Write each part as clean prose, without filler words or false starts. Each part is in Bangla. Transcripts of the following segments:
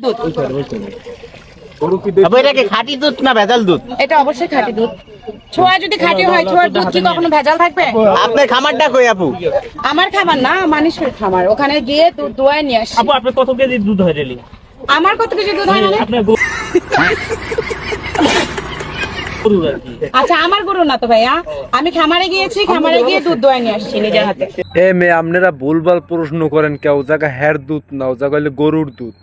দুধ। গরু কি আপু এটা কি খাঁটি দুধ না ভেজাল দুধ? এটা অবশ্যই খাঁটি দুধ। ছোয়া যদি খাঁটি হয়, ছোয়ার দুধ কি কখনো ভেজাল থাকবে? আপনার খামারটা কই আপু? আমার খাবার না, মানুষের খামার। ওখানে গিয়ে দুধ দোয়ায় নিয়ে আসি। আপু আপনার কত কেজি দুধ হয় ডেলি? আমার কত কিছু দুধ হয় না? আপনার গরুর আর কি? আচ্ছা, আমার গরু না তো ভাইয়া, আমি খামারে গিয়েছি, খামারে গিয়ে দুধ দোয়ায় নিয়ে আসছি নিজের হাতে। এ মেয়ে আপনারা ভুলভাল প্রশ্ন করেন, কেউ জায়গা হ্যার দুধ না, ও জায়গা হইলে গরুর দুধ।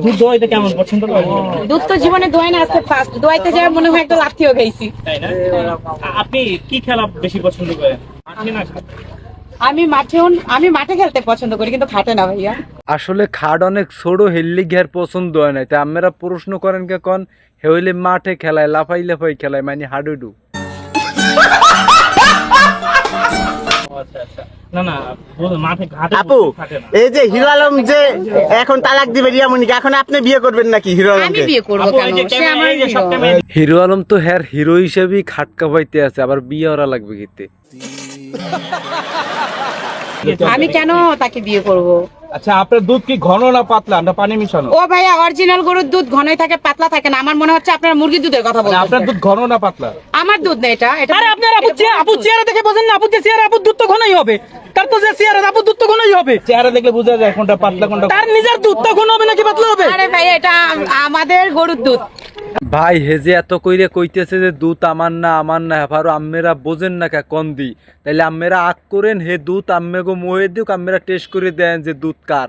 দুধ দোয়াইতে কেমন পছন্দ করেন? দুধ তো জীবনে দোয়াই না, আজকে ফার্স্ট। দোয়াইতে যায় মনে হয় একটা লাথিও খাইছি। তাই না? আপনি কি খেলা বেশি পছন্দ করেন? মাঠে না ঘাটে? আমি মাঠে খেলতে পছন্দ করি, কিন্তু খাটে না ভাইয়া। আসলে খাট অনেক ছোট, হেললি ঘের পছন্দ হয় না, তাই আপনারা প্রশ্ন করেন কে কন হে হইলে মাঠে খেলায়, লাফাই লাফাই খেলায়, মানে হাডুডু। আচ্ছা আচ্ছা, না না মাঠে ঘাটে আপু ঘাটে না। এই যে হিরো আলম যে এখন তালাক দিবে রিয়ামণিকে, এখন আপনি বিয়ে করবেন নাকি হিরো আমি আলমকে? বিয়ে করবো আপু, কেন? এই যে সে আমার এই যে সব hero। ক্যামেরা হিরো আলম তো হ্যার হিরো হিসেবেই খাটকা পাইতে আছে, আবার বিয়ে ওরা লাগবে কিতে। আমি কেন তাকে বিয়ে করব? আচ্ছা, আপনার দুধ কি ঘন না পাতলা না পানি মিশানো? ও ভাইয়া, অরিজিনাল গরুর দুধ ঘনই থাকে, পাতলা থাকে না। আমার মনে হচ্ছে আপনারা মুরগির দুধের কথা মানে আপনার বলছেন। দুধ ঘন না পাতলা? আমার দুধ না এটা। আরে আপনার আপু চেহারা দেখে বোঝেন না? আপু যে চেহারা, আপুর দুধ তো ঘনই হবে। তার তো যে চেহারা, আপুর দুধ তো ঘনই হবে। চেহারা দেখলে বোঝা যায় কোনটা পাতলা কোনটা। তার নিজের দুধ তো ঘন হবে নাকি পাতলা হবে? আরে ভাই, এটা আমাদের গরুর দুধ। ভাই হে যে এত কইরে কইতেছে যে দুধ আমার না আমার না, এবারও আম্মেরা বোঝেন না কে কন দি, তাইলে আম্মেরা আগ করেন হে দুধ আম্মে গো মোয়ে দিক, আম্মেরা টেস্ট করে দেন যে দুধ কার।